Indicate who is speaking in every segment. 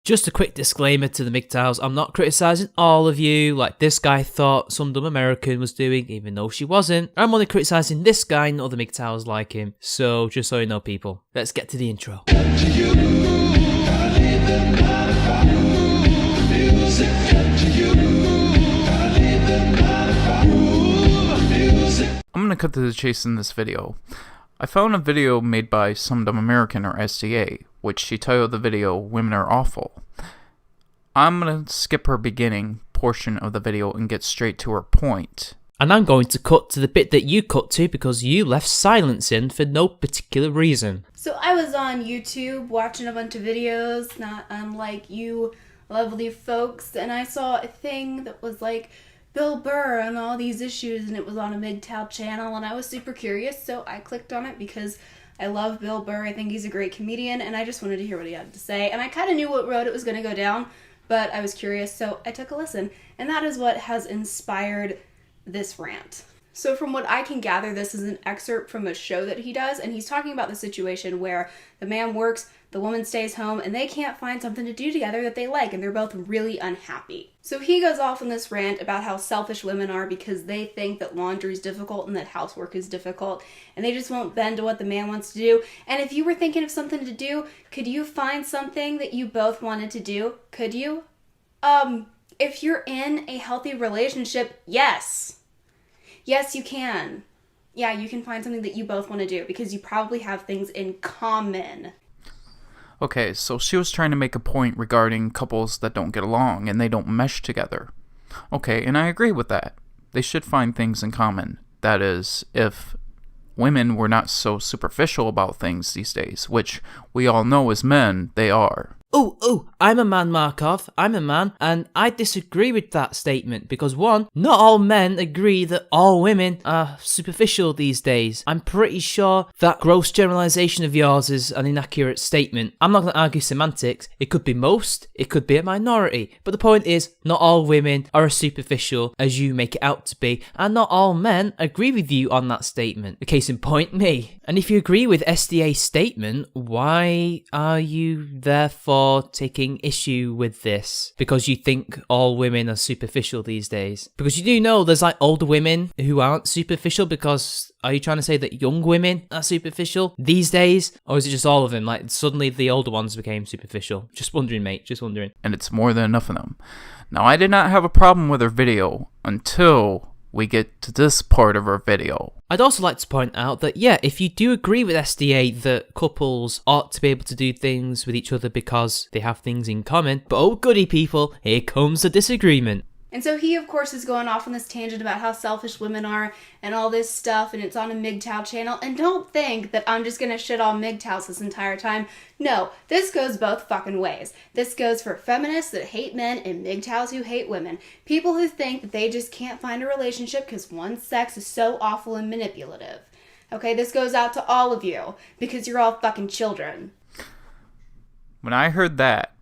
Speaker 1: Just a quick disclaimer to the MGTOWs, I'm not criticising all of you like this guy thought some dumb American was doing, even though she wasn't. I'm only criticising this guy, not other MGTOWs like him. So, just so you know, people, let's get to the intro.
Speaker 2: I'm gonna cut to the chase in this video. I found a video made by Some Dumb American, or SDA, which she titled the video, "Women Are Awful." I'm gonna skip her beginning portion of the video and get straight to her point.
Speaker 1: And I'm going to cut to the bit that you cut to because you left silence in for no particular reason.
Speaker 3: So I was on YouTube watching a bunch of videos, not unlike you lovely folks, and I saw a thing that was like Bill Burr and all these issues, and it was on a MGTOW channel, and I was super curious, so I clicked on it because I love Bill Burr. I think he's a great comedian, and I just wanted to hear what he had to say, and I kind of knew what road it was going to go down, but I was curious, so I took a listen, and that is what has inspired this rant. So from what I can gather, this is an excerpt from a show that he does, and he's talking about the situation where the man works, the woman stays home, and they can't find something to do together that they like, and they're both really unhappy. So he goes off on this rant about how selfish women are because they think that laundry is difficult and that housework is difficult, and they just won't bend to what the man wants to do. And if you were thinking of something to do, could you find something that you both wanted to do? Could you? If you're in a healthy relationship, yes. Yes, you can. Yeah, you can find something that you both want to do because you probably have things in common.
Speaker 2: Okay, so she was trying to make a point regarding couples that don't get along and they don't mesh together. Okay, and I agree with that. They should find things in common. That is, if women were not so superficial about things these days, which we all know as men, they are.
Speaker 1: I'm a man, Markov. I'm a man, and I disagree with that statement because one, not all men agree that all women are superficial these days. I'm pretty sure that gross generalization of yours is an inaccurate statement. I'm not going to argue semantics. It could be most, it could be a minority, but the point is, not all women are as superficial as you make it out to be, and not all men agree with you on that statement. A case in point, me. And if you agree with SDA's statement, why are you therefore taking issue with this? Because you think all women are superficial these days? Because you do know there's like older women who aren't superficial, because are you trying to say that young women are superficial these days? Or is it just all of them? Like suddenly the older ones became superficial? Just wondering, mate, just wondering.
Speaker 2: And it's more than enough of them. Now, I did not have a problem with her video until we get to this part of her video.
Speaker 1: I'd also like to point out that, yeah, if you do agree with SDA that couples ought to be able to do things with each other because they have things in common, but oh goody people, here comes the disagreement.
Speaker 3: And so he, of course, is going off on this tangent about how selfish women are and all this stuff, and it's on a MGTOW channel. And don't think that I'm just going to shit on MGTOWs this entire time. No, this goes both fucking ways. This goes for feminists that hate men and MGTOWs who hate women. People who think that they just can't find a relationship because one sex is so awful and manipulative. Okay, this goes out to all of you because you're all fucking children.
Speaker 2: When I heard that,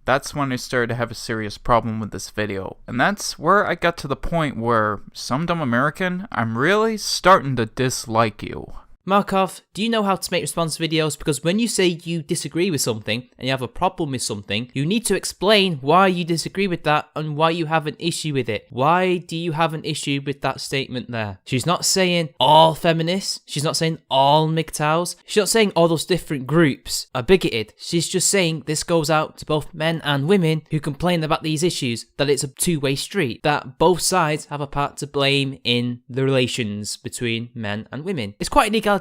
Speaker 2: that's when I started to have a serious problem with this video. And that's where I got to the point where, Some Dumb American, I'm really starting to dislike you.
Speaker 1: Markov, do you know how to make response videos? Because when you say you disagree with something and you have a problem with something, you need to explain why you disagree with that and why you have an issue with it. Why do you have an issue with that statement there? She's not saying all feminists. She's not saying all MGTOWs. She's not saying all those different groups are bigoted. She's just saying this goes out to both men and women who complain about these issues, that it's a two-way street, that both sides have a part to blame in the relations between men and women. It's quite an egalitarian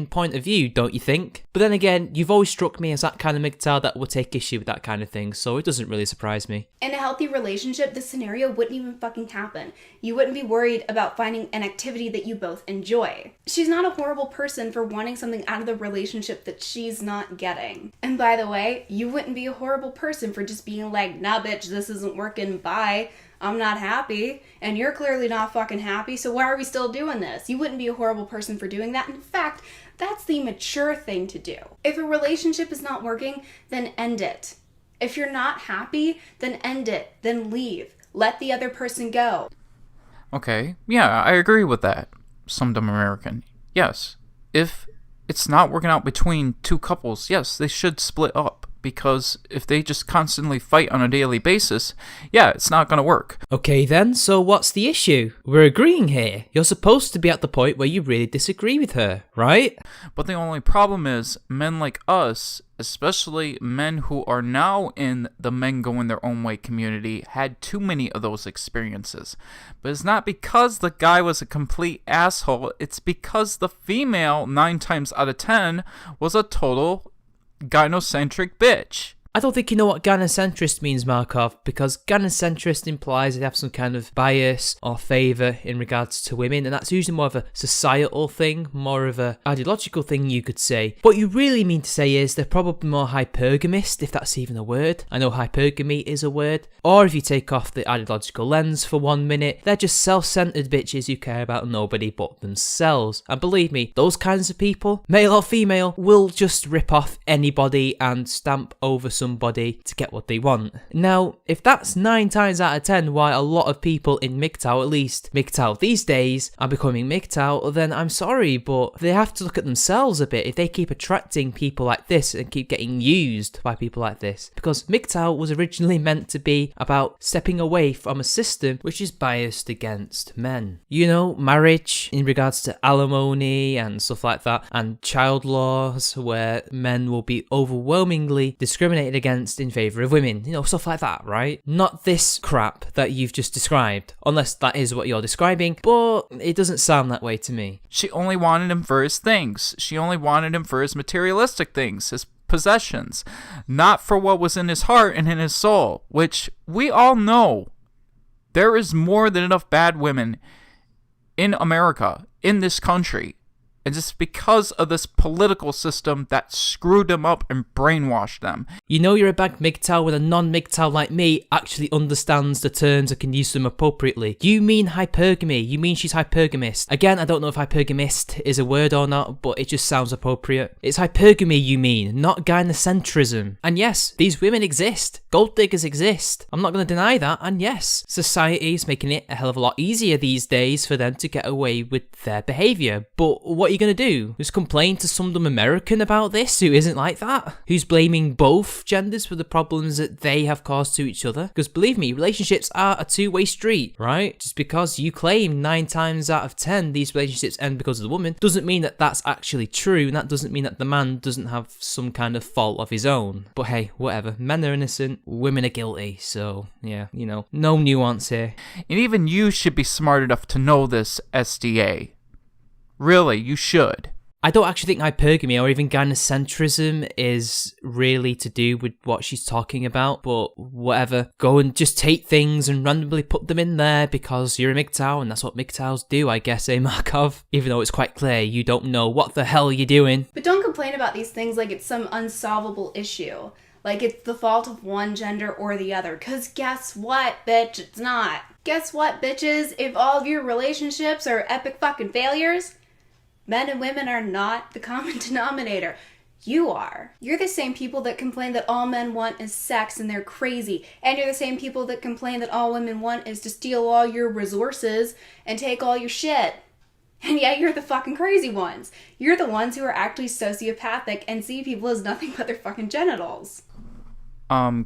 Speaker 1: point of view, don't you think? But then again, you've always struck me as that kind of MGTOW that would take issue with that kind of thing, so it doesn't really surprise me.
Speaker 3: In a healthy relationship, this scenario wouldn't even fucking happen. You wouldn't be worried about finding an activity that you both enjoy. She's not a horrible person for wanting something out of the relationship that she's not getting. And by the way, you wouldn't be a horrible person for just being like, nah bitch, this isn't working, bye. I'm not happy, and you're clearly not fucking happy, so why are we still doing this? You wouldn't be a horrible person for doing that. In fact, that's the mature thing to do. If a relationship is not working, then end it. If you're not happy, then end it. Then leave. Let the other person go.
Speaker 2: Okay, yeah, I agree with that. Some Dumb American. Yes. If it's not working out between two couples, yes, they should split up. because if they just constantly fight on a daily basis, yeah, it's not going to work.
Speaker 1: Okay then, so what's the issue? We're agreeing here. You're supposed to be at the point where you really disagree with her, right?
Speaker 2: But the only problem is men like us, especially men who are now in the men going their own way community, had too many of those experiences. But it's not because the guy was a complete asshole, it's because the female, 9 times out of 10, was a total gynocentric bitch.
Speaker 1: I don't think you know what gynocentrist means, Markov, because gynocentrist implies they have some kind of bias or favour in regards to women, and that's usually more of a societal thing, more of a ideological thing, you could say. What you really mean to say is they're probably more hypergamist, if that's even a word. I know hypergamy is a word. Or if you take off the ideological lens for 1 minute, they're just self-centred bitches who care about nobody but themselves. And believe me, those kinds of people, male or female, will just rip off anybody and stamp over somebody to get what they want. Now, if that's 9 times out of 10 why a lot of people in MGTOW, at least MGTOW these days, are becoming MGTOW, then I'm sorry, but they have to look at themselves a bit if they keep attracting people like this and keep getting used by people like this. Because MGTOW was originally meant to be about stepping away from a system which is biased against men. You know, marriage in regards to alimony and stuff like that, and child laws where men will be overwhelmingly discriminated against in favour of women. You know, stuff like that, right? Not this crap that you've just described, unless that is what you're describing, but it doesn't sound that way to me.
Speaker 2: She only wanted him for his things. She only wanted him for his materialistic things, his possessions, not for what was in his heart and in his soul, which we all know. There is more than enough bad women in America, in this country. And just because of this political system that screwed them up and brainwashed them.
Speaker 1: You know you're a bad MGTOW when a non-MGTOW like me actually understands the terms and can use them appropriately. You mean hypergamy. You mean she's hypergamist. Again, I don't know if hypergamist is a word or not, but it just sounds appropriate. It's hypergamy you mean, not gynocentrism. And yes, these women exist. Gold diggers exist. I'm not going to deny that. And yes, society is making it a hell of a lot easier these days for them to get away with their behaviour. But what are you going to do? Just complain to some dumb American about this who isn't like that? Who's blaming both genders for the problems that they have caused to each other? Because believe me, relationships are a two-way street, right? Just because you claim 9 times out of 10 these relationships end because of the woman doesn't mean that that's actually true, and that doesn't mean that the man doesn't have some kind of fault of his own. But hey, whatever. Men are innocent, women are guilty, so yeah, you know, no nuance here.
Speaker 2: And even you should be smart enough to know this, SDA. Really, you should.
Speaker 1: I don't actually think hypergamy or even gynocentrism is really to do with what she's talking about, but whatever. Go and just take things and randomly put them in there because you're a MGTOW and that's what MGTOWs do, I guess, Markov? Even though it's quite clear you don't know what the hell you're doing.
Speaker 3: But don't complain about these things like it's some unsolvable issue. Like it's the fault of one gender or the other. Because guess what, bitch? It's not. Guess what, bitches? If all of your relationships are epic fucking failures, men and women are not the common denominator. You are. You're the same people that complain that all men want is sex and they're crazy. And you're the same people that complain that all women want is to steal all your resources and take all your shit. And yet you're the fucking crazy ones. You're the ones who are actually sociopathic and see people as nothing but their fucking genitals.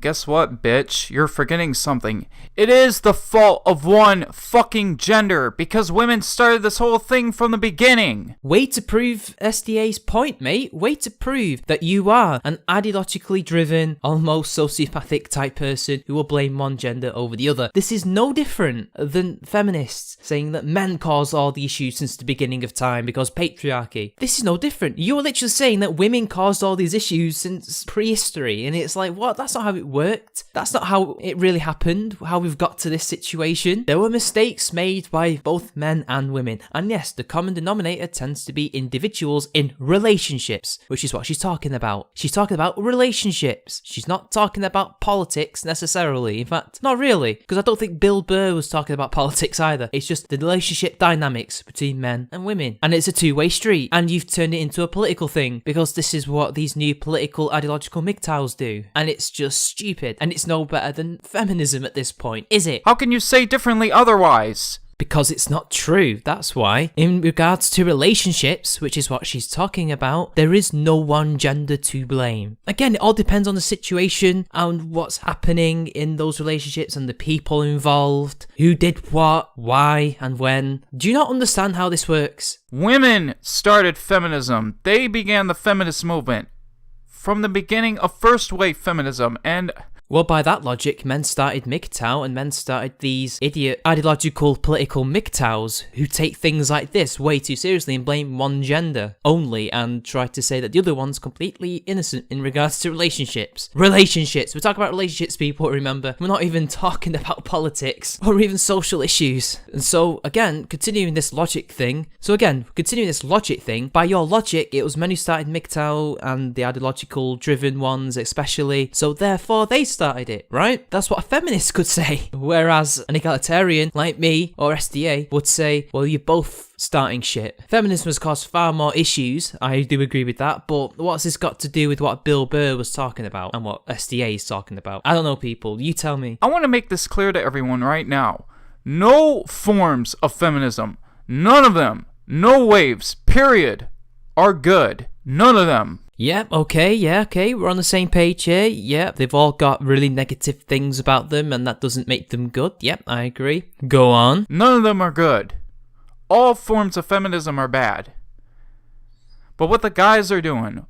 Speaker 2: Guess what, bitch? You're forgetting something. It is the fault of one fucking gender, because women started this whole thing from the beginning.
Speaker 1: Way to prove SDA's point, mate. Way to prove that you are an ideologically driven, almost sociopathic type person who will blame one gender over the other. This is no different than feminists saying that men caused all the issues since the beginning of time because patriarchy. This is no different. You're literally saying that women caused all these issues since prehistory, and it's like, what? That's not how it worked. That's not how it really happened, how we've got to this situation. There were mistakes made by both men and women. And yes, the common denominator tends to be individuals in relationships, which is what she's talking about. She's talking about relationships. She's not talking about politics necessarily. In fact, not really, because I don't think Bill Burr was talking about politics either. It's just the relationship dynamics between men and women. And it's a two-way street. And you've turned it into a political thing because this is what these new political ideological MGTOWs do. And it's just stupid, and it's no better than feminism at this point, is it?
Speaker 2: How can you say differently otherwise?
Speaker 1: Because it's not true, that's why. In regards to relationships, which is what she's talking about, there is no one gender to blame. Again, it all depends on the situation and what's happening in those relationships and the people involved, who did what, why, and when. Do you not understand how this works?
Speaker 2: Women started feminism. They began the feminist movement from the beginning of first wave feminism, and
Speaker 1: well, by that logic, men started MGTOW and men started these idiot ideological political MGTOWs who take things like this way too seriously and blame one gender only and try to say that the other one's completely innocent in regards to relationships. Relationships! We're talking about relationships, people, remember. We're not even talking about politics or even social issues. And so, again, continuing this logic thing, by your logic, it was men who started MGTOW and the ideological driven ones especially, so therefore they started it, right? That's what a feminist could say. Whereas an egalitarian like me or SDA would say, well, you're both starting shit. Feminism has caused far more issues, I do agree with that, but what's this got to do with what Bill Burr was talking about and what SDA is talking about? I don't know, people. You tell me.
Speaker 2: I want to make this clear to everyone right now. No forms of feminism, none of them, no waves, period, are good. None of them.
Speaker 1: Yep, okay, we're on the same page here. Yep, they've all got really negative things about them and that doesn't make them good. Yep, I agree. Go on.
Speaker 2: None of them are good. All forms of feminism are bad. But what the guys are doing,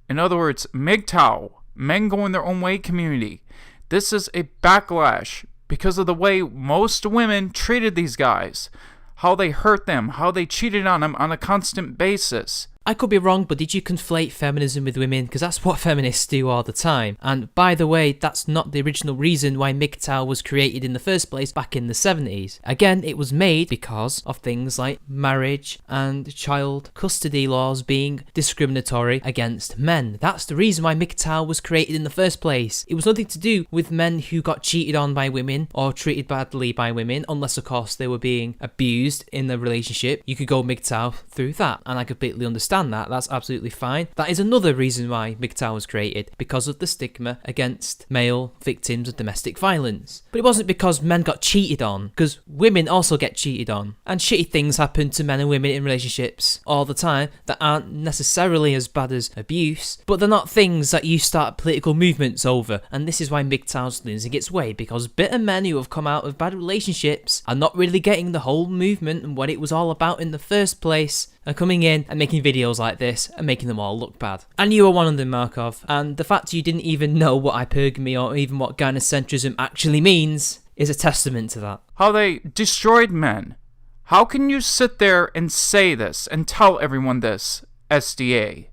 Speaker 2: in other words, MGTOW, men going their own way community, this is a backlash because of the way most women treated these guys, how they hurt them, how they cheated on them on a constant basis.
Speaker 1: I could be wrong, but did you conflate feminism with women? Because that's what feminists do all the time. And by the way, that's not the original reason why MGTOW was created in the first place back in the 70s. Again, it was made because of things like marriage and child custody laws being discriminatory against men. That's the reason why MGTOW was created in the first place. It was nothing to do with men who got cheated on by women or treated badly by women, unless of course they were being abused in the relationship. You could go MGTOW through that, and I completely understand that. That's absolutely fine. That is another reason why MGTOW was created, because of the stigma against male victims of domestic violence. But it wasn't because men got cheated on, because women also get cheated on. And shitty things happen to men and women in relationships all the time that aren't necessarily as bad as abuse, but they're not things that you start political movements over. And this is why MGTOW's losing its way, because bitter men who have come out of bad relationships are not really getting the whole movement and what it was all about in the first place, are coming in and making videos like this and making them all look bad. And you were one of them, Markov, and the fact you didn't even know what hypergamy or even what gynocentrism actually means is a testament to that.
Speaker 2: How they destroyed men. How can you sit there and say this and tell everyone this, SDA?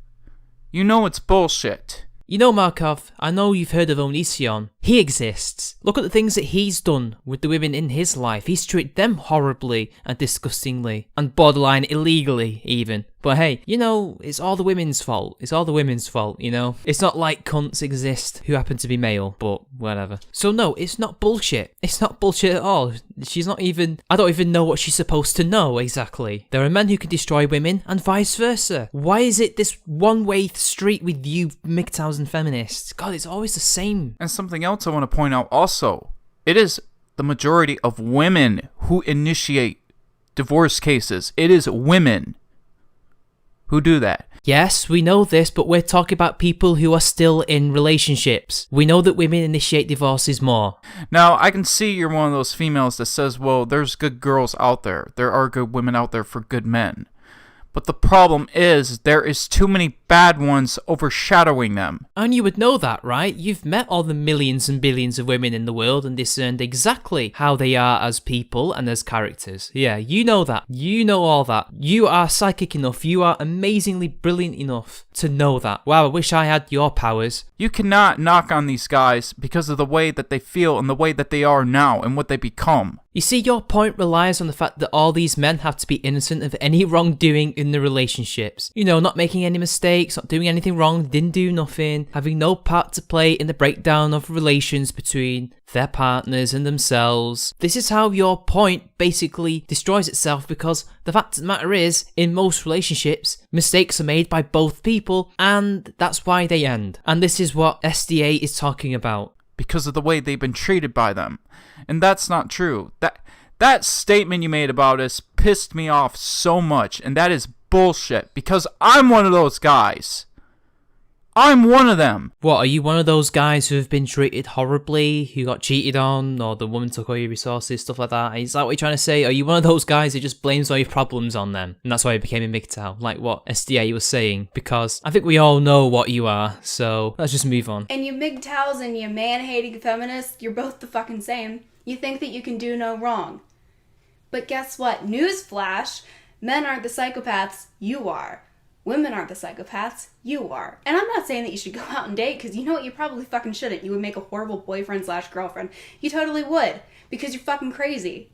Speaker 2: You know it's bullshit.
Speaker 1: You know, Markov, I know you've heard of Onision. He exists. Look at the things that he's done with the women in his life. He's treated them horribly and disgustingly, and borderline illegally even. But hey, you know, it's all the women's fault. It's all the women's fault, you know? It's not like cunts exist who happen to be male, but whatever. So no, it's not bullshit. It's not bullshit at all. She's not even... I don't even know what she's supposed to know exactly. There are men who can destroy women and vice versa. Why is it this one-way street with you MGTOWs and feminists? God, it's always the same.
Speaker 2: And something else I want to point out also. It is the majority of women who initiate divorce cases. It is women who do that.
Speaker 1: Yes, we know this, but we're talking about people who are still in relationships. We know that women initiate divorces more.
Speaker 2: Now, I can see you're one of those females that says, well, there's good girls out there. There are good women out there for good men. But the problem is, there is too many bad ones overshadowing them.
Speaker 1: And you would know that, right? You've met all the millions and billions of women in the world and discerned exactly how they are as people and as characters. Yeah, you know that. You know all that. You are psychic enough. You are amazingly brilliant enough to know that. Wow, I wish I had your powers.
Speaker 2: You cannot knock on these guys because of the way that they feel and the way that they are now and what they become.
Speaker 1: You see, your point relies on the fact that all these men have to be innocent of any wrongdoing in the relationships. You know, not making any mistakes, not doing anything wrong, didn't do nothing, having no part to play in the breakdown of relations between their partners and themselves. This is how your point basically destroys itself, because the fact of the matter is, in most relationships, mistakes are made by both people, and that's why they end. And this is what SDA is talking about.
Speaker 2: Because of the way they've been treated by them. And that's not true. That statement you made about us pissed me off so much, and that is bullshit, because I'm one of those guys. I'm one of them.
Speaker 1: What, are you one of those guys who have been treated horribly, who got cheated on, or the woman took all your resources, stuff like that? Is that what you're trying to say? Are you one of those guys who just blames all your problems on them, and that's why you became a MGTOW, like what SDA was saying? Because I think we all know what you are, so let's just move on.
Speaker 3: And you MGTOWs and you man-hating feminists, you're both the fucking same. You think that you can do no wrong. But guess what? Newsflash, men aren't the psychopaths, you are. Women aren't the psychopaths, you are. And I'm not saying that you should go out and date, because you know what, you probably fucking shouldn't. You would make a horrible boyfriend/girlfriend. You totally would, because you're fucking crazy.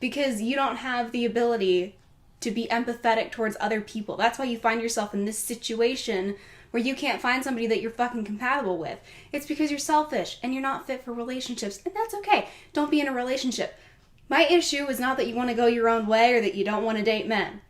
Speaker 3: Because you don't have the ability to be empathetic towards other people. That's why you find yourself in this situation where you can't find somebody that you're fucking compatible with. It's because you're selfish, and you're not fit for relationships, and that's okay. Don't be in a relationship. My issue is not that you want to go your own way or that you don't want to date men.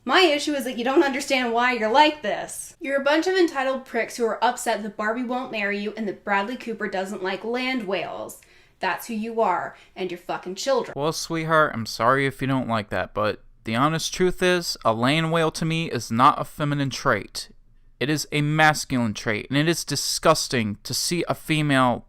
Speaker 3: My issue is that you don't understand why you're like this. You're a bunch of entitled pricks who are upset that Barbie won't marry you and that Bradley Cooper doesn't like land whales. That's who you are, and your fucking children.
Speaker 2: Well, sweetheart, I'm sorry if you don't like that, but the honest truth is, a land whale to me is not a feminine trait. It is a masculine trait, and it is disgusting to see a female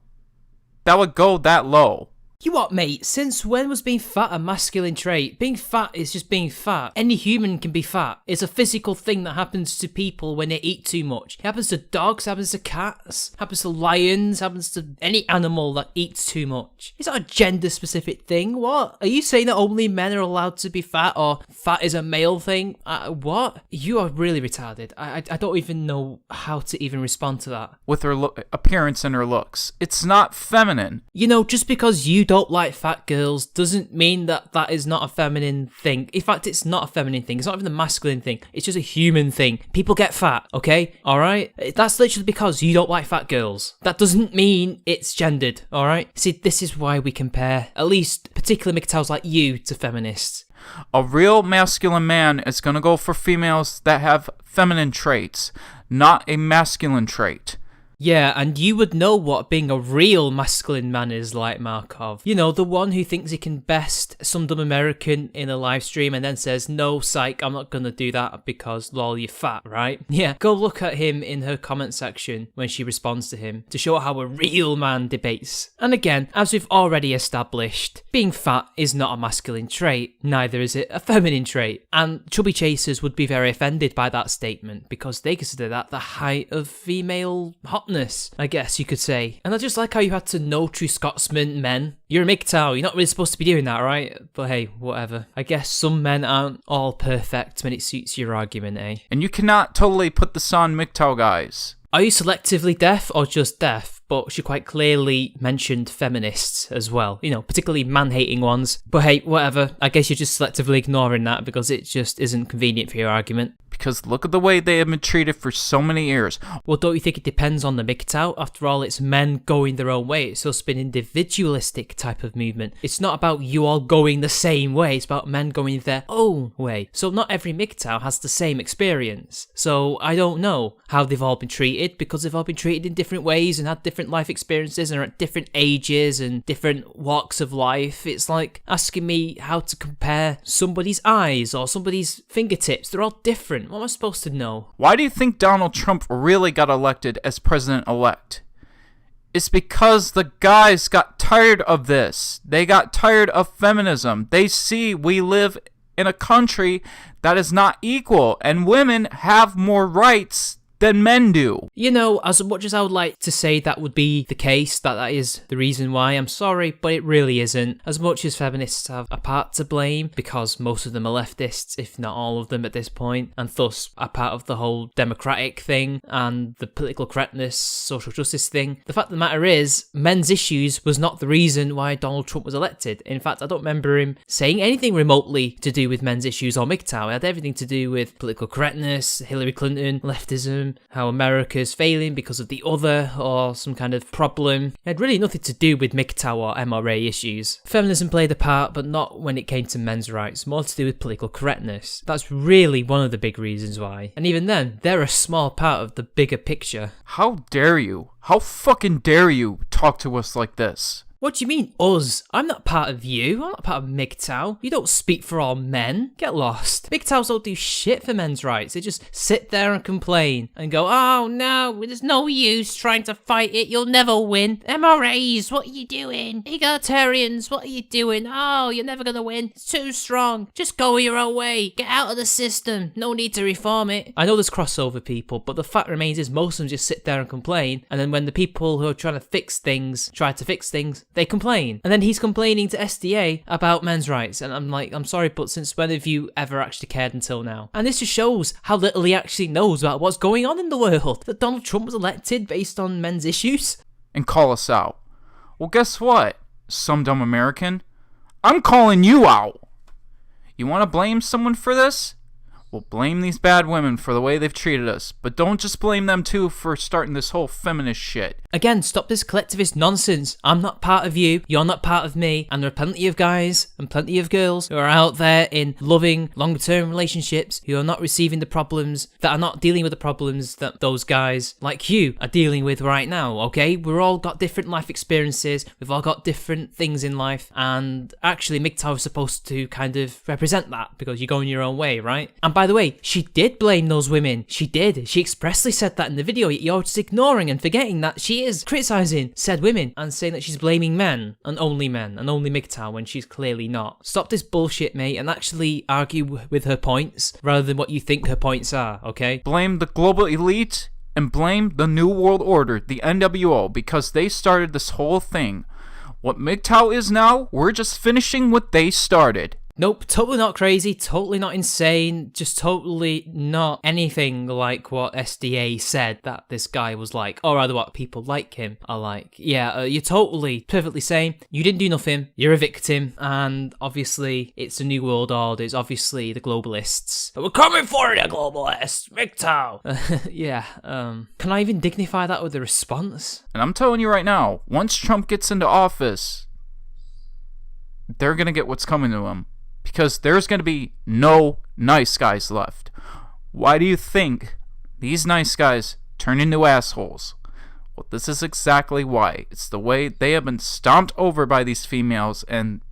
Speaker 2: that would go that low.
Speaker 1: You what, mate? Since when was being fat a masculine trait? Being fat is just being fat. Any human can be fat. It's a physical thing that happens to people when they eat too much. It happens to dogs, happens to cats, happens to lions, happens to any animal that eats too much. It's not a gender-specific thing. What? Are you saying that only men are allowed to be fat, or fat is a male thing? What? You are really retarded. I don't even know how to even respond to that.
Speaker 2: With her appearance and her looks, it's not feminine.
Speaker 1: You know, just because you don't like fat girls doesn't mean that that is not a feminine thing. In fact, it's not a feminine thing. It's not even a masculine thing. It's just a human thing. People get fat, okay? Alright? That's literally because you don't like fat girls. That doesn't mean it's gendered, alright? See, this is why we compare, at least particular MGTOWs like you, to feminists.
Speaker 2: A real masculine man is gonna go for females that have feminine traits, not a masculine trait.
Speaker 1: Yeah, and you would know what being a real masculine man is like, Markov. You know, the one who thinks he can best some dumb American in a live stream and then says, no, psych, I'm not gonna do that because, lol, you're fat, right? Yeah, go look at him in her comment section when she responds to him to show how a real man debates. And again, as we've already established, being fat is not a masculine trait, neither is it a feminine trait. And chubby chasers would be very offended by that statement because they consider that the height of female hotness, I guess you could say. And I just like how you had to know true Scotsman men. You're a MGTOW, you're not really supposed to be doing that, right? But hey, whatever. I guess some men aren't all perfect when it suits your argument, eh?
Speaker 2: And you cannot totally put this on MGTOW guys.
Speaker 1: Are you selectively deaf or just deaf? But she quite clearly mentioned feminists as well, you know, particularly man-hating ones. But hey, whatever, I guess you're just selectively ignoring that because it just isn't convenient for your argument.
Speaker 2: Because look at the way they have been treated for so many years.
Speaker 1: Well, don't you think it depends on the MGTOW? After all, it's men going their own way. It's just an individualistic type of movement. It's not about you all going the same way, it's about men going their own way. So not every MGTOW has the same experience. So I don't know how they've all been treated because they've all been treated in different ways and had different life experiences and are at different ages and different walks of life. It's like asking me how to compare somebody's eyes or somebody's fingertips. They're all different. What am I supposed to know?
Speaker 2: Why do you think Donald Trump really got elected as president-elect? It's because the guys got tired of this. They got tired of feminism. They see we live in a country that is not equal and women have more rights than men do.
Speaker 1: You know, as much as I would like to say that would be the case, that is the reason why, I'm sorry, but it really isn't. As much as feminists have a part to blame, because most of them are leftists, if not all of them at this point, and thus are part of the whole democratic thing and the political correctness, social justice thing, the fact of the matter is, men's issues was not the reason why Donald Trump was elected. In fact, I don't remember him saying anything remotely to do with men's issues or MGTOW. It had everything to do with political correctness, Hillary Clinton, leftism, how America's failing because of the other or some kind of problem. It had really nothing to do with MGTOW or MRA issues. Feminism played a part, but not when it came to men's rights, more to do with political correctness. That's really one of the big reasons why. And even then, they're a small part of the bigger picture.
Speaker 2: How dare you? How fucking dare you talk to us like this?
Speaker 1: What do you mean, us? I'm not part of you. I'm not part of MGTOW. You don't speak for all men. Get lost. MGTOWs don't do shit for men's rights. They just sit there and complain and go, oh no, there's no use trying to fight it. You'll never win. MRAs, what are you doing? Egalitarians, what are you doing? Oh, you're never gonna win. It's too strong. Just go your own way. Get out of the system. No need to reform it. I know there's crossover people, but the fact remains is most of them just sit there and complain. And then when the people who are trying to fix things try to fix things, they complain. And then he's complaining to SDA about men's rights. And I'm like, I'm sorry, but since when have you ever actually cared until now? And this just shows how little he actually knows about what's going on in the world. That Donald Trump was elected based on men's issues.
Speaker 2: And call us out. Well, guess what, some dumb American? I'm calling you out. You want to blame someone for this? Well, blame these bad women for the way they've treated us, but don't just blame them too for starting this whole feminist shit.
Speaker 1: Again, stop this collectivist nonsense. I'm not part of you, you're not part of me, and there are plenty of guys and plenty of girls who are out there in loving, long-term relationships who are not receiving the problems, that are not dealing with the problems that those guys like you are dealing with right now, okay? We've all got different life experiences, we've all got different things in life, and actually MGTOW is supposed to kind of represent that because you're going your own way, right? And by the way, she did blame those women. She did. She expressly said that in the video. You're just ignoring and forgetting that she is criticizing said women and saying that she's blaming men and only MGTOW when she's clearly not. Stop this bullshit, mate, and actually argue with her points rather than what you think her points are, okay?
Speaker 2: Blame the global elite and blame the New World Order, the NWO, because they started this whole thing. What MGTOW is now, we're just finishing what they started.
Speaker 1: Nope, totally not crazy, totally not insane, just totally not anything like what SDA said that this guy was like, or rather what people like him are like. Yeah, you're totally, perfectly sane. You didn't do nothing, you're a victim, and obviously it's the New World Order, it's obviously the globalists. We're coming for you, globalists, MGTOW! Yeah, can I even dignify that with a response?
Speaker 2: And I'm telling you right now, once Trump gets into office, they're gonna get what's coming to him. Because there's going to be no nice guys left. Why do you think these nice guys turn into assholes? Well, this is exactly why. It's the way they have been stomped over by these females. And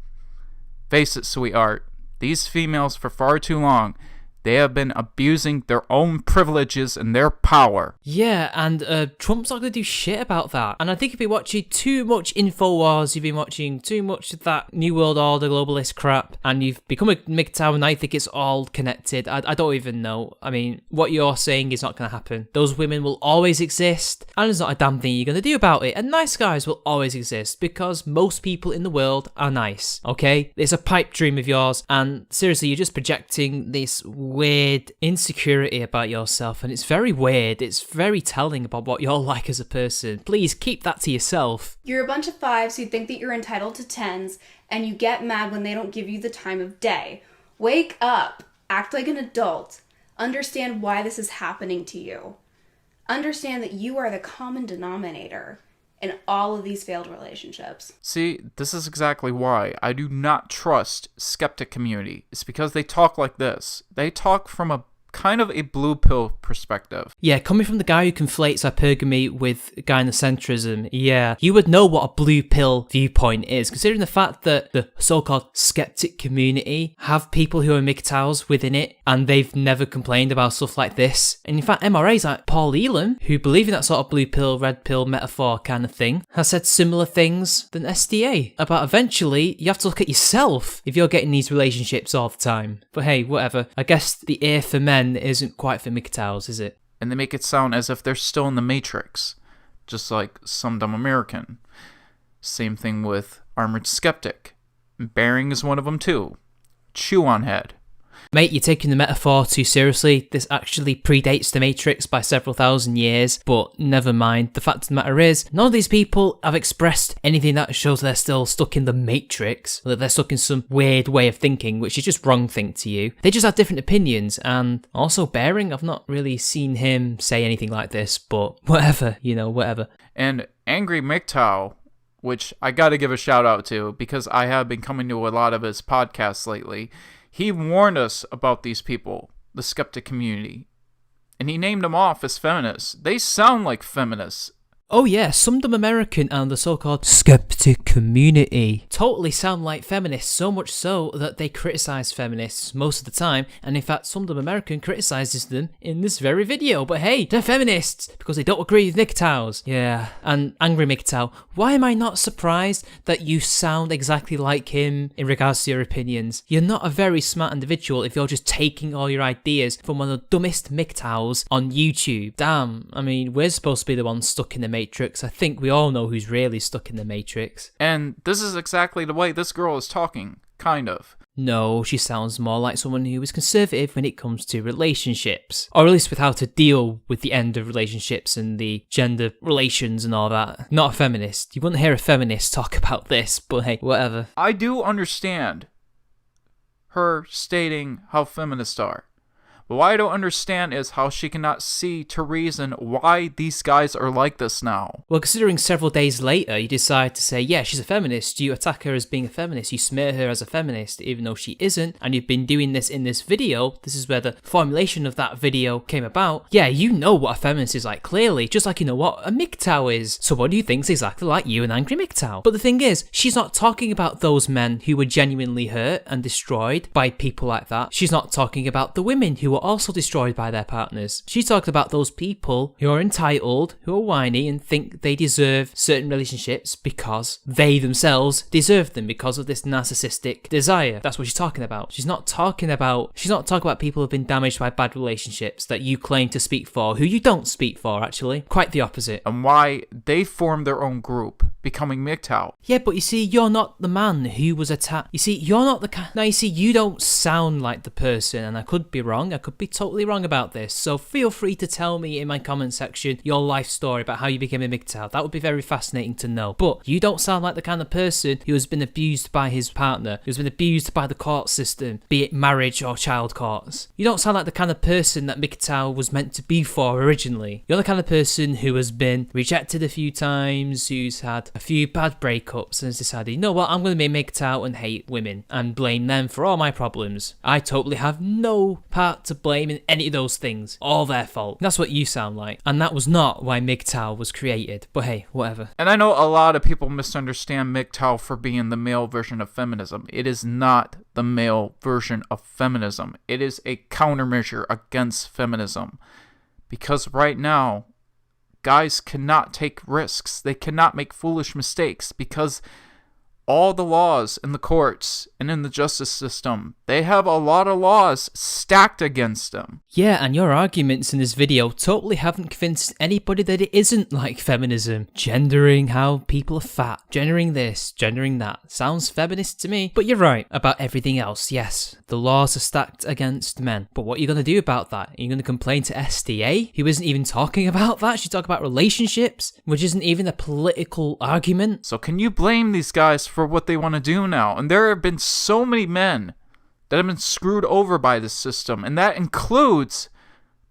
Speaker 2: face it, sweetheart, these females for far too long, they have been abusing their own privileges and their power.
Speaker 1: Yeah, and Trump's not going to do shit about that. And I think you've been watching too much InfoWars, you've been watching too much of that New World Order globalist crap, and you've become a MGTOW, and I think it's all connected. I don't even know. I mean, what you're saying is not going to happen. Those women will always exist, and there's not a damn thing you're going to do about it. And nice guys will always exist, because most people in the world are nice, okay? It's a pipe dream of yours, and seriously, you're just projecting this weird insecurity about yourself, and it's very weird. It's very telling about what you're like as a person. Please keep that to yourself.
Speaker 3: You're a bunch of fives who think that you're entitled to tens, and you get mad when they don't give you the time of day. Wake up. Act like an adult. Understand why this is happening to you. Understand that you are the common denominator in all of these failed relationships.
Speaker 2: See, this is exactly why I do not trust skeptic community. It's because they talk like this. They talk from a kind of a blue pill perspective.
Speaker 1: Yeah, coming from the guy who conflates hypergamy with gynocentrism, yeah, you would know what a blue pill viewpoint is, considering the fact that the so-called skeptic community have people who are MGTOWs within it, and they've never complained about stuff like this. And in fact, MRAs like Paul Elam, who believe in that sort of blue pill, red pill metaphor kind of thing, has said similar things than SDA about eventually you have to look at yourself if you're getting these relationships all the time. But hey, whatever. I guess the ear for men isn't quite for MGTOWs, is it?
Speaker 2: And they make it sound as if they're still in the Matrix, just like some dumb American. Same thing with Armored Skeptic. Bearing is one of them too. Chew on head.
Speaker 1: Mate, you're taking the metaphor too seriously. This actually predates the Matrix by several thousand years, but never mind. The fact of the matter is, none of these people have expressed anything that shows they're still stuck in the Matrix, or that they're stuck in some weird way of thinking, which is just wrong thing to you. They just have different opinions, and also Bearing, I've not really seen him say anything like this, but whatever, whatever.
Speaker 2: And Angry MGTOW, which I gotta give a shout out to, because I have been coming to a lot of his podcasts lately. He warned us about these people, the skeptic community, and he named them off as feminists. They sound like feminists.
Speaker 1: Oh yeah, some dumb American and the so-called skeptic community totally sound like feminists, so much so that they criticize feminists most of the time, and in fact some dumb American criticizes them in this very video. But hey, they're feminists because they don't agree with MGTOWs. Yeah, and angry MGTOW, why am I not surprised that you sound exactly like him in regards to your opinions? You're not a very smart individual if you're just taking all your ideas from one of the dumbest MGTOWs on YouTube. Damn, I mean, we're supposed to be the ones stuck in the Matrix. I think we all know who's really stuck in the Matrix.
Speaker 2: And this is exactly the way this girl is talking, kind of.
Speaker 1: No, she sounds more like someone who is conservative when it comes to relationships. Or at least with how to deal with the end of relationships and the gender relations and all that. Not a feminist. You wouldn't hear a feminist talk about this, but hey, whatever.
Speaker 2: I do understand her stating how feminists are. But what I don't understand is how she cannot see to reason why these guys are like this now.
Speaker 1: Well, considering several days later you decide to say, yeah, she's a feminist, you attack her as being a feminist, you smear her as a feminist, even though she isn't, and you've been doing this in this video, this is where the formulation of that video came about. Yeah, you know what a feminist is like, clearly, just like you know what a MGTOW is. So what do you think's exactly like you, an angry MGTOW? But the thing is, she's not talking about those men who were genuinely hurt and destroyed by people like that. She's not talking about the women who were also destroyed by their partners. She talked about those people who are entitled, who are whiny and think they deserve certain relationships because they themselves deserve them because of this narcissistic desire. That's what she's talking about. She's not talking about people who've been damaged by bad relationships that you claim to speak for, who you don't speak for actually. Quite the opposite.
Speaker 2: And why they formed their own group, becoming MGTOW.
Speaker 1: Yeah, but you see, you're not the man who was attacked. You see, you're not the Now, you see, you don't sound like the person, and I could be wrong. I could be totally wrong about this. So feel free to tell me in my comment section your life story about how you became a MGTOW. That would be very fascinating to know. But you don't sound like the kind of person who has been abused by his partner, who's been abused by the court system, be it marriage or child courts. You don't sound like the kind of person that MGTOW was meant to be for originally. You're the kind of person who has been rejected a few times, who's had a few bad breakups and has decided, you know what, I'm going to be MGTOW and hate women and blame them for all my problems. I totally have no part to blame in any of those things. All their fault. That's what you sound like. And that was not why MGTOW was created. But hey, whatever.
Speaker 2: And I know a lot of people misunderstand MGTOW for being the male version of feminism. It is not the male version of feminism. It is a countermeasure against feminism. Because right now, guys cannot take risks. They cannot make foolish mistakes because all the laws in the courts and in the justice system, they have a lot of laws stacked against them.
Speaker 1: Yeah, and your arguments in this video totally haven't convinced anybody that it isn't like feminism. Gendering how people are fat, gendering this, gendering that. Sounds feminist to me. But you're right about everything else. Yes, the laws are stacked against men. But what are you going to do about that? Are you going to complain to SDA, who isn't even talking about that? She talk about relationships, which isn't even a political argument.
Speaker 2: So can you blame these guys for what they want to do now? And there have been so many men that have been screwed over by this system, and that includes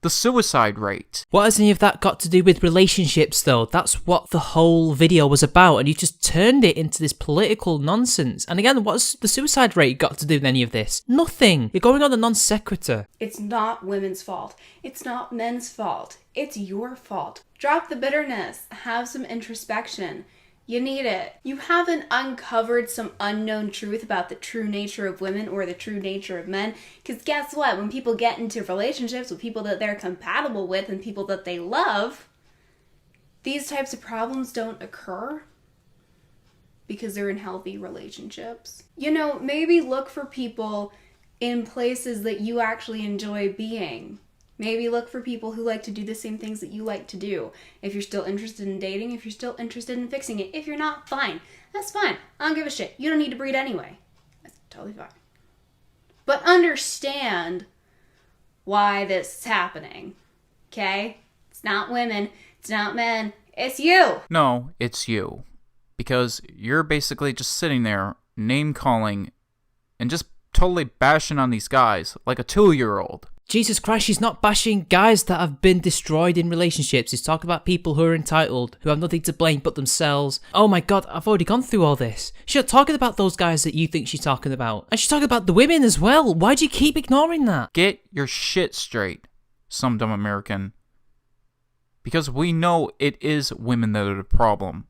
Speaker 2: the suicide rate.
Speaker 1: What has any of that got to do with relationships though? That's what the whole video was about, and you just turned it into this political nonsense. And again, what's the suicide rate got to do with any of this? Nothing. You're going on a non sequitur.
Speaker 3: It's not women's fault. It's not men's fault. It's your fault. Drop the bitterness. Have some introspection. You need it. You haven't uncovered some unknown truth about the true nature of women or the true nature of men. Because guess what? When people get into relationships with people that they're compatible with and people that they love, these types of problems don't occur because they're in healthy relationships. You know, maybe look for people in places that you actually enjoy being. Maybe look for people who like to do the same things that you like to do. If you're still interested in dating, if you're still interested in fixing it. If you're not, fine. That's fine. I don't give a shit. You don't need to breed anyway. That's totally fine. But understand why this is happening. Okay? It's not women. It's not men. It's you.
Speaker 2: No, it's you. Because you're basically just sitting there, name-calling, and just totally bashing on these guys like a 2-year-old.
Speaker 1: Jesus Christ, she's not bashing guys that have been destroyed in relationships. She's talking about people who are entitled, who have nothing to blame but themselves. Oh my god, I've already gone through all this. She's not talking about those guys that you think she's talking about. And she's talking about the women as well. Why do you keep ignoring that?
Speaker 2: Get your shit straight, some dumb American. because we know it is women that are the problem.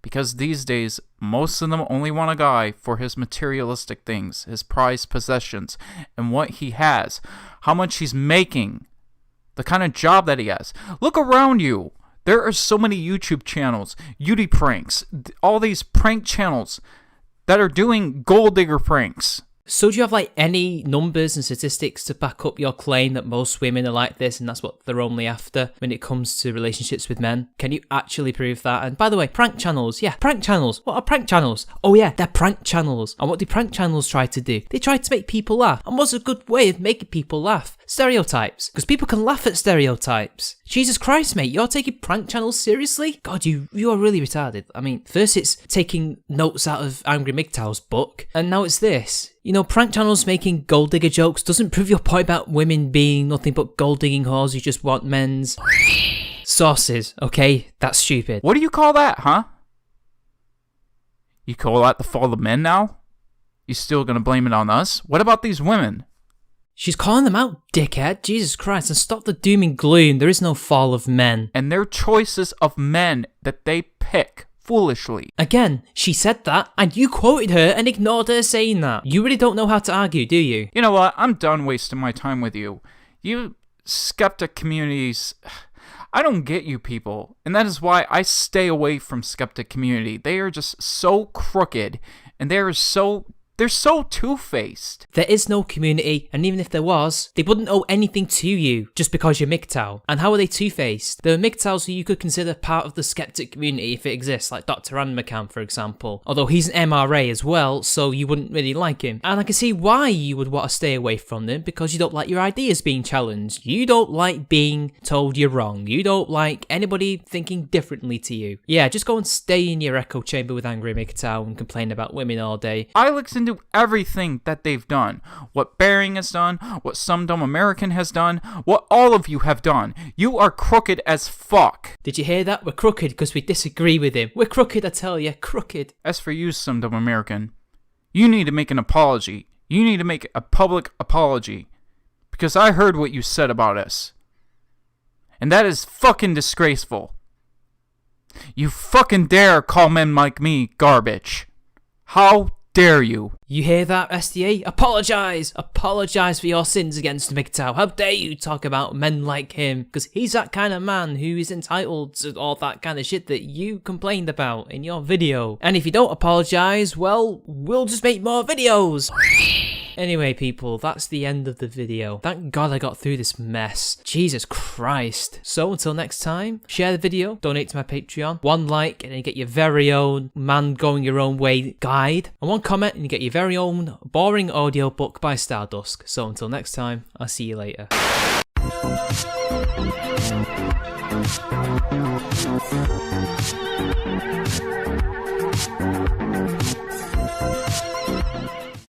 Speaker 2: Because these days, most of them only want a guy for his materialistic things, his prized possessions, and what he has, how much he's making, the kind of job that he has. Look around you. There are so many YouTube channels, Beauty pranks, all these prank channels that are doing gold digger pranks.
Speaker 1: So do you have like any numbers and statistics to back up your claim that most women are like this and that's what they're only after when it comes to relationships with men? Can you actually prove that? And by the way, prank channels. Yeah, prank channels. What are prank channels? Oh yeah, they're prank channels. And what do prank channels try to do? They try to make people laugh. And what's a good way of making people laugh? Stereotypes. Because people can laugh at stereotypes. Jesus Christ, mate, you're taking prank channels seriously? God, you are really retarded. I mean, first it's taking notes out of Angry MGTOW's book, and now it's this. You know, prank channels making gold digger jokes doesn't prove your point about women being nothing but gold digging whores who just want men's sauces, okay? That's stupid.
Speaker 2: What do you call that, huh? You call that the fall of men now? You still gonna blame it on us? What about these women?
Speaker 1: She's calling them out, dickhead. Jesus Christ, and stop the doom and gloom. There is no fall of men.
Speaker 2: And their choices of men that they pick foolishly.
Speaker 1: Again, she said that, and you quoted her and ignored her saying that. You really don't know how to argue, do you?
Speaker 2: You know what? I'm done wasting my time with you. You skeptic communities, I don't get you people. And that is why I stay away from skeptic community. They are just so crooked, and they're so two-faced.
Speaker 1: There is no community, and even if there was, they wouldn't owe anything to you just because you're MGTOW. And how are they two-faced? There are MGTOWs who you could consider part of the skeptic community if it exists, like Dr. Ann McCann, for example. Although he's an MRA as well, so you wouldn't really like him. And I can see why you would want to stay away from them, because you don't like your ideas being challenged. You don't like being told you're wrong. You don't like anybody thinking differently to you. Yeah, just go and stay in your echo chamber with Angry MGTOW and complain about women all day.
Speaker 2: I listen to everything that they've done. What Bearing has done, what Some Dumb American has done, what all of you have done. You are crooked as fuck.
Speaker 1: Did you hear that? We're crooked because we disagree with him. We're crooked, I tell you, crooked.
Speaker 2: As for you, Some Dumb American, you need to make an apology. You need to make a public apology. Because I heard what you said about us. And that is fucking disgraceful. You fucking dare call men like me garbage. How dare you?
Speaker 1: You hear that, SDA? Apologise! Apologise for your sins against MGTOW. How dare you talk about men like him? Because he's that kind of man who is entitled to all that kind of shit that you complained about in your video. And if you don't apologise, well, we'll just make more videos. Anyway, people, that's the end of the video. Thank God I got through this mess. Jesus Christ. So until next time, share the video, donate to my Patreon, 1 like, and then you get your very own man going your own way guide, and 1 comment and you get your very own boring audiobook by Stardusk. So until next time, I'll see you later.